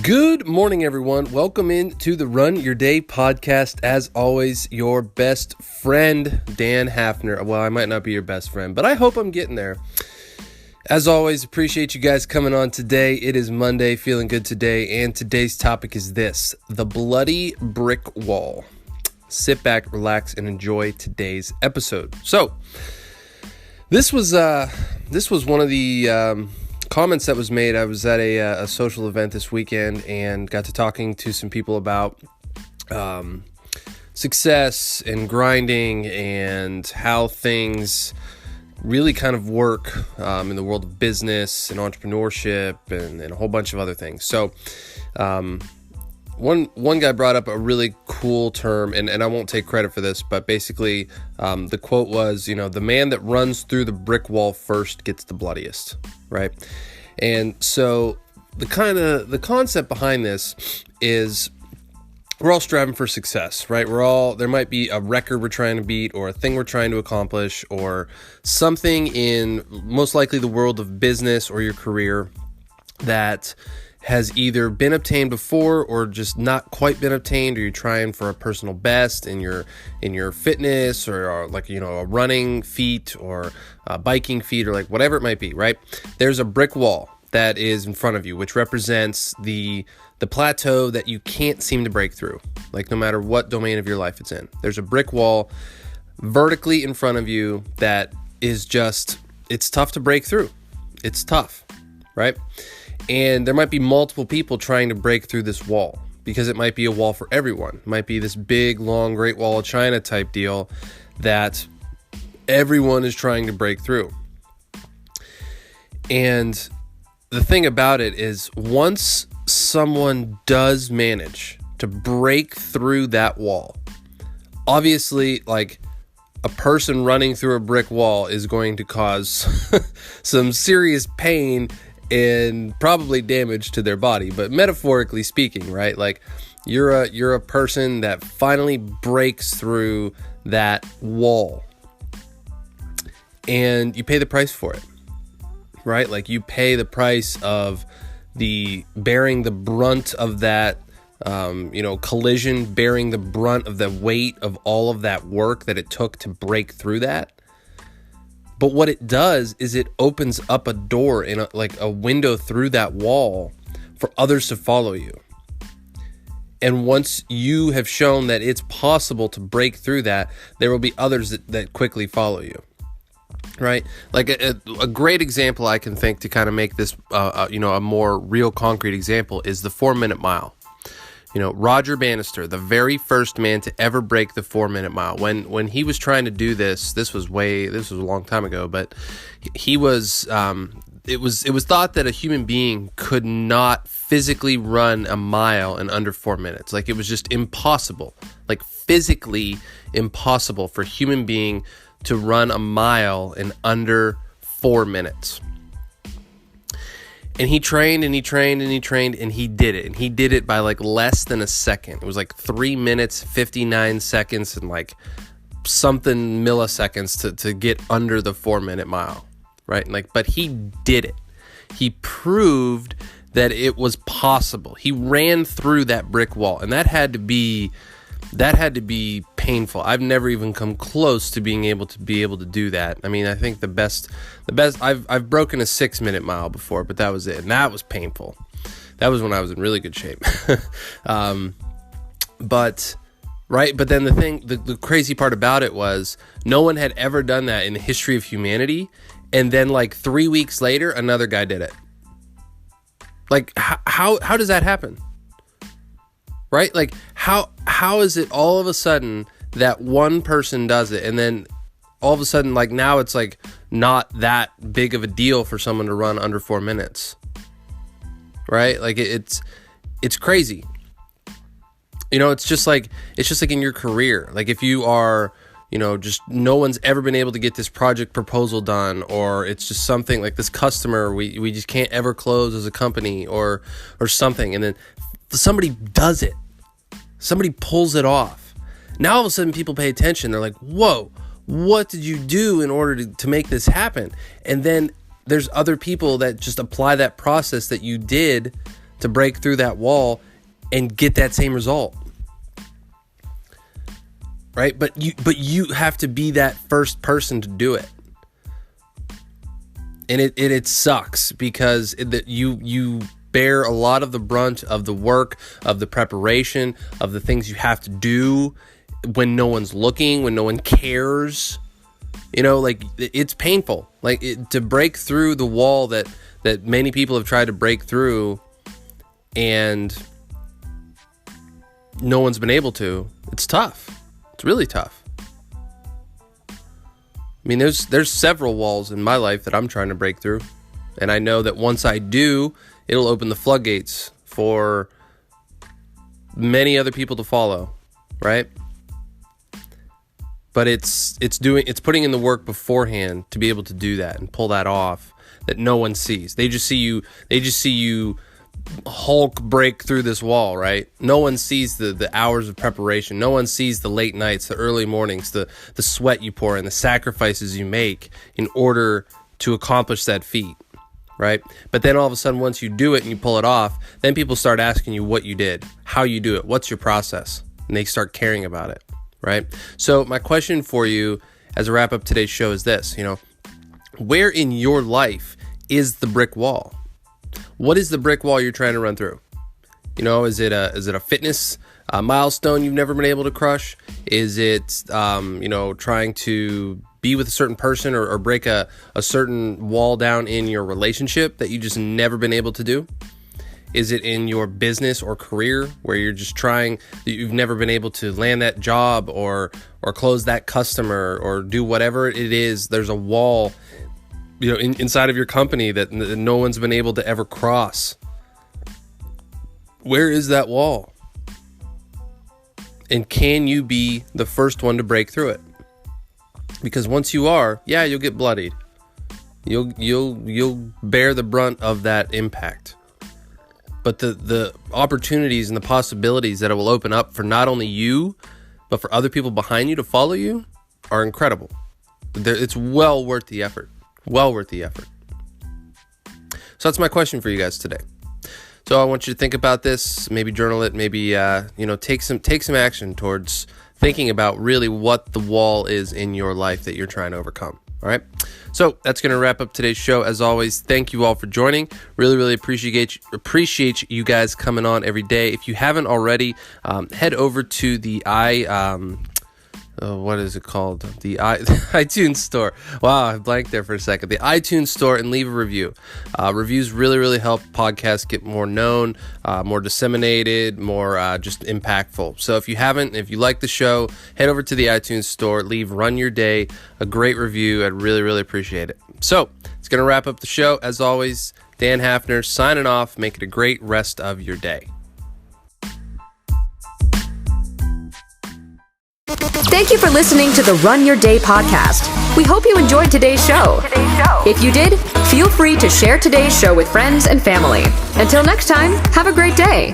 Good morning, everyone. Welcome into the Run Your Day podcast. As always, your best friend, Dan Hafner. Well, I might not be your best friend, but I hope I'm getting there. As always, appreciate you guys coming on today. It is Monday, feeling good today, and today's topic is this: the bloody brick wall. Sit back, relax, and enjoy today's episode. So, this was one of the comments that was made. I was at a social event this weekend and got to talking to some people about success and grinding and how things really kind of work in the world of business and entrepreneurship and a whole bunch of other things. So one guy brought up a really cool term, and I won't take credit for this, but basically the quote was, the man that runs through the brick wall first gets the bloodiest, right? And so the concept behind this is we're all striving for success, right? There might be a record we're trying to beat or a thing we're trying to accomplish or something in most likely the world of business or your career that has either been obtained before or just not quite been obtained, or you're trying for a personal best in your fitness or a running feat or a biking feat or whatever it might be, right? There's a brick wall that is in front of you, which represents the plateau that you can't seem to break through, no matter what domain of your life it's in. There's a brick wall vertically in front of you that is it's tough to break through. It's tough, right? And there might be multiple people trying to break through this wall because it might be a wall for everyone. It might be this big, long, Great Wall of China type deal that everyone is trying to break through. And the thing about it is, once someone does manage to break through that wall, obviously, a person running through a brick wall is going to cause some serious pain and probably damage to their body, but metaphorically speaking, right? You're a person that finally breaks through that wall, and you pay the price for it, right? You pay the price of bearing the brunt of that, collision, bearing the brunt of the weight of all of that work that it took to break through that. But what it does is it opens up a door in a window through that wall for others to follow you. And once you have shown that it's possible to break through that, there will be others that quickly follow you, right? A great example I can think to kind of make this, a more real concrete example is the 4-minute mile. Roger Bannister, the very first man to ever break the 4-minute mile. When he was trying to do this was a long time ago, but he was, it was thought that a human being could not physically run a mile in under 4 minutes. It was just impossible, physically impossible for a human being to run a mile in under 4 minutes. And he trained and he trained and he trained and he did it. And he did it by less than a second. It was 3 minutes, 59 seconds and something milliseconds to get under the 4-minute mile, right? But he did it. He proved that it was possible. He ran through that brick wall, and that had to be painful. I've never even come close to being able to do that. I mean, I think the best I've broken a 6-minute mile before, but that was it. And that was painful. That was when I was in really good shape. But then the crazy part about it was no one had ever done that in the history of humanity. And then 3 weeks later, another guy did it. How does that happen? Right? How is it all of a sudden that one person does it, and then all of a sudden, now it's not that big of a deal for someone to run under 4 minutes, right? It's crazy. It's just like in your career. If you are, just no one's ever been able to get this project proposal done, or it's just something this customer we just can't ever close as a company or something, and then somebody does it. Somebody pulls it off. Now all of a sudden people pay attention. They're like, whoa, what did you do in order to make this happen? And then there's other people that just apply that process that you did to break through that wall and get that same result. Right? But you have to be that first person to do it. And it sucks because you bear a lot of the brunt of the work, of the preparation, of the things you have to do when no one's looking, when no one cares. Like, it's painful. Like, to break through the wall that many people have tried to break through and no one's been able to. It's tough. It's really tough. I mean, there's several walls in my life that I'm trying to break through. And I know that once I do, it'll open the floodgates for many other people to follow, right? But it's putting in the work beforehand to be able to do that and pull that off that no one sees. They just see you Hulk break through this wall, right? No one sees the hours of preparation. No one sees the late nights, the early mornings, the sweat you pour in, the sacrifices you make in order to accomplish that feat, right? But then all of a sudden, once you do it and you pull it off, then people start asking you what you did, how you do it, what's your process, and they start caring about it, right? So my question for you as a wrap up today's show is this, where in your life is the brick wall? What is the brick wall you're trying to run through? Is it a fitness milestone you've never been able to crush? Is it, trying to be with a certain person or break a certain wall down in your relationship that you just never been able to do? Is it in your business or career where you've never been able to land that job or close that customer or do whatever it is? There's a wall inside of your company that no one's been able to ever cross. Where is that wall? And can you be the first one to break through it? Because once you are, you'll get bloodied. You'll bear the brunt of that impact. But the opportunities and the possibilities that it will open up for not only you, but for other people behind you to follow you are incredible. It's well worth the effort. Well worth the effort. So that's my question for you guys today. So I want you to think about this, maybe journal it, maybe take some action towards thinking about really what the wall is in your life that you're trying to overcome. All right. So that's going to wrap up today's show. As always, thank you all for joining. Really, really appreciate you guys coming on every day. If you haven't already, head over to the what is it called? The iTunes store. Wow, I blanked there for a second. The iTunes store, and leave a review. Reviews really, really help podcasts get more known, more disseminated, more just impactful. So if you like the show, head over to the iTunes store, leave Run Your Day a great review. I'd really, really appreciate it. So it's going to wrap up the show. As always, Dan Hafner signing off. Make it a great rest of your day. Thank you for listening to the Run Your Day podcast. We hope you enjoyed today's show. If you did, feel free to share today's show with friends and family. Until next time, have a great day.